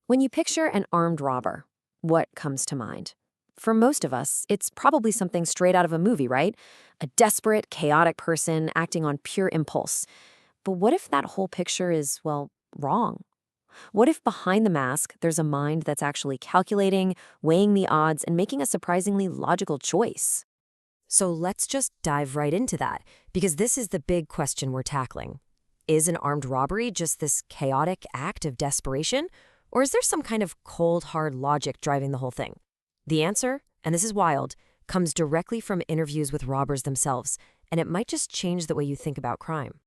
When you picture an armed robber, what comes to mind? For most of us, it's probably something straight out of a movie, right? A desperate, chaotic person acting on pure impulse. But what if that whole picture is, well, wrong? What if behind the mask, there's a mind that's actually calculating, weighing the odds, and making a surprisingly logical choice? So let's just dive right into that, because this is the big question we're tackling. Is an armed robbery just this chaotic act of desperation? Or is there some kind of cold, hard logic driving the whole thing? The answer, and this is wild, comes directly from interviews with robbers themselves, and it might just change the way you think about crime.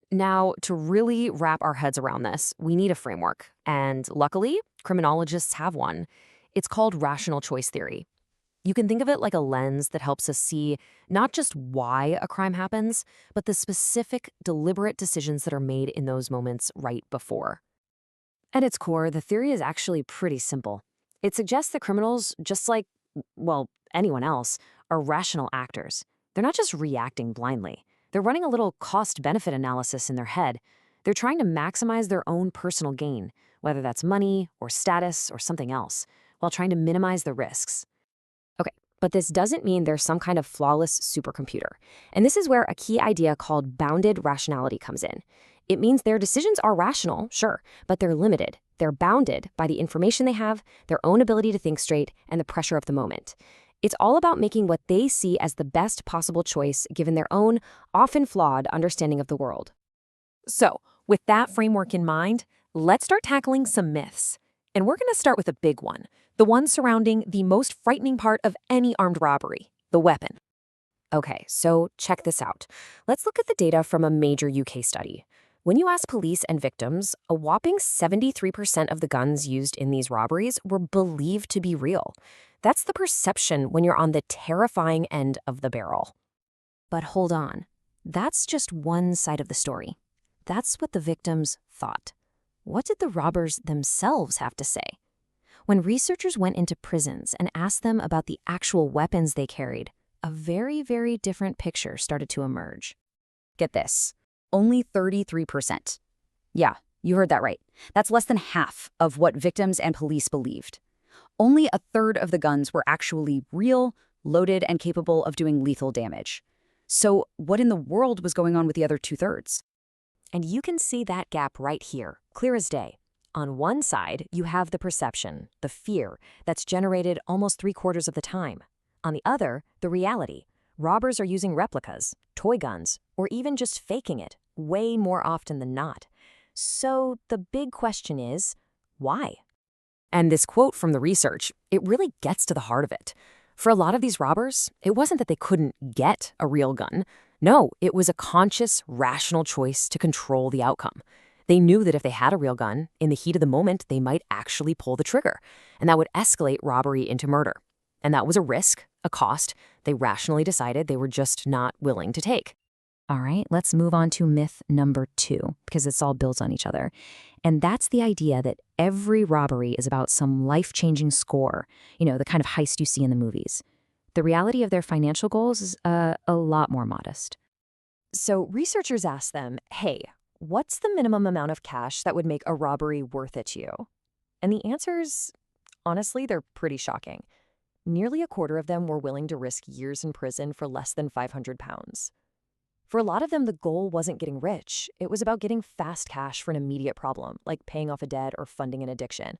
Now, to really wrap our heads around this, we need a framework, and luckily, criminologists have one. It's called rational choice theory. You can think of it like a lens that helps us see not just why a crime happens, but the specific, deliberate decisions that are made in those moments right before. At its core, the theory is actually pretty simple. It suggests that criminals, just like, well, anyone else, are rational actors. They're not just reacting blindly. They're running a little cost-benefit analysis in their head. They're trying to maximize their own personal gain, whether that's money or status or something else, while trying to minimize the risks. Okay, but this doesn't mean there's some kind of flawless supercomputer. And this is where a key idea called bounded rationality comes in. It means their decisions are rational, sure, but they're limited. They're bounded by the information they have, their own ability to think straight, and the pressure of the moment. It's all about making what they see as the best possible choice given their own, often flawed, understanding of the world. So, with that framework in mind, let's start tackling some myths. And we're going to start with a big one, the one surrounding the most frightening part of any armed robbery, the weapon. Okay, so check this out. Let's look at the data from a major UK study. When you ask police and victims, a whopping 73% of the guns used in these robberies were believed to be real. That's the perception when you're on the terrifying end of the barrel. But hold on. That's just one side of the story. That's what the victims thought. What did the robbers themselves have to say? When researchers went into prisons and asked them about the actual weapons they carried, a very, very different picture started to emerge. Get this. Only 33%. Yeah, you heard that right. That's less than half of what victims and police believed. Only a third of the guns were actually real, loaded, and capable of doing lethal damage. So what in the world was going on with the other two-thirds? And you can see that gap right here, clear as day. On one side, you have the perception, the fear, that's generated almost 3/4 of the time. On the other, the reality. Robbers are using replicas, toy guns, or even just faking it, way more often than not. So the big question is, why? And this quote from the research, it really gets to the heart of it. For a lot of these robbers, it wasn't that they couldn't get a real gun. No, it was a conscious, rational choice to control the outcome. They knew that if they had a real gun, in the heat of the moment, they might actually pull the trigger, and that would escalate robbery into murder. And that was a risk, a cost, they rationally decided they were just not willing to take. All right, let's move on to myth number 2, because it's all builds on each other. And that's the idea that every robbery is about some life-changing score, the kind of heist you see in the movies. The reality of their financial goals is a lot more modest. So researchers asked them, hey, what's the minimum amount of cash that would make a robbery worth it to you? And the answers, honestly, they're pretty shocking. Nearly a quarter of them were willing to risk years in prison for less than £500. For a lot of them, the goal wasn't getting rich. It was about getting fast cash for an immediate problem, like paying off a debt or funding an addiction.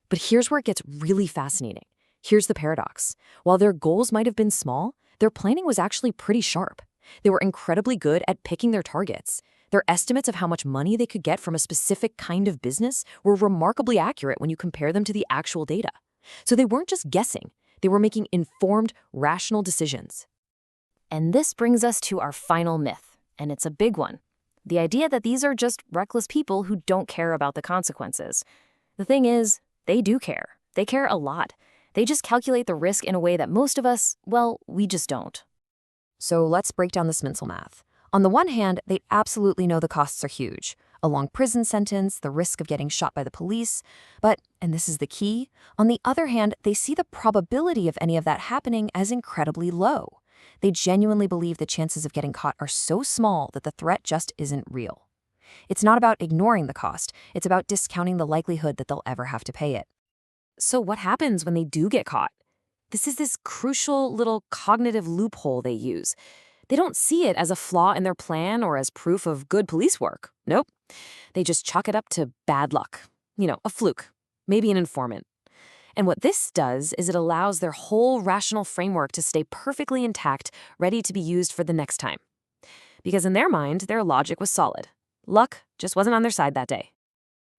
But here's where it gets really fascinating. Here's the paradox. While their goals might have been small, their planning was actually pretty sharp. They were incredibly good at picking their targets. Their estimates of how much money they could get from a specific kind of business were remarkably accurate when you compare them to the actual data. So they weren't just guessing. They were making informed, rational decisions. And this brings us to our final myth, and it's a big one. The idea that these are just reckless people who don't care about the consequences. The thing is, they do care. They care a lot. They just calculate the risk in a way that most of us, well, we just don't. So let's break down this mental math. On the one hand, they absolutely know the costs are huge. A long prison sentence, the risk of getting shot by the police. But, and this is the key, on the other hand, they see the probability of any of that happening as incredibly low. They genuinely believe the chances of getting caught are so small that the threat just isn't real. It's not about ignoring the cost. It's about discounting the likelihood that they'll ever have to pay it. So what happens when they do get caught? This is this crucial little cognitive loophole they use. They don't see it as a flaw in their plan or as proof of good police work. Nope. They just chalk it up to bad luck. A fluke. Maybe an informant. And what this does is it allows their whole rational framework to stay perfectly intact, ready to be used for the next time. Because in their mind, their logic was solid. Luck just wasn't on their side that day.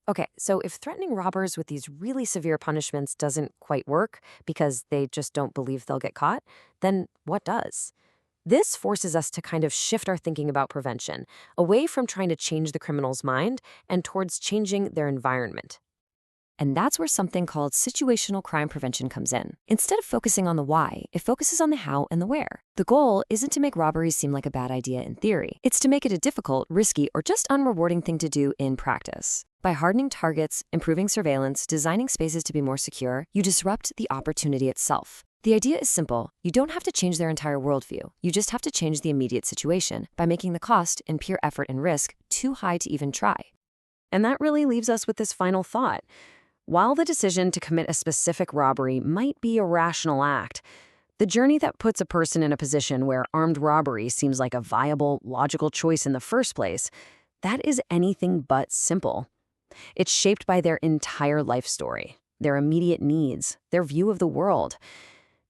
Okay, so if threatening robbers with these really severe punishments doesn't quite work because they just don't believe they'll get caught, then what does? This forces us to kind of shift our thinking about prevention, away from trying to change the criminal's mind and towards changing their environment. And that's where something called situational crime prevention comes in. Instead of focusing on the why, it focuses on the how and the where. The goal isn't to make robberies seem like a bad idea in theory. It's to make it a difficult, risky, or just unrewarding thing to do in practice. By hardening targets, improving surveillance, designing spaces to be more secure, you disrupt the opportunity itself. The idea is simple. You don't have to change their entire worldview. You just have to change the immediate situation by making the cost in pure effort and risk too high to even try. And that really leaves us with this final thought. While the decision to commit a specific robbery might be a rational act, the journey that puts a person in a position where armed robbery seems like a viable, logical choice in the first place, that is anything but simple. It's shaped by their entire life story, their immediate needs, their view of the world.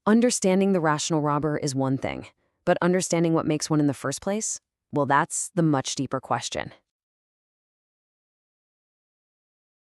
Understanding the rational robber is one thing, but understanding what makes one in the first place, well, that's the much deeper question.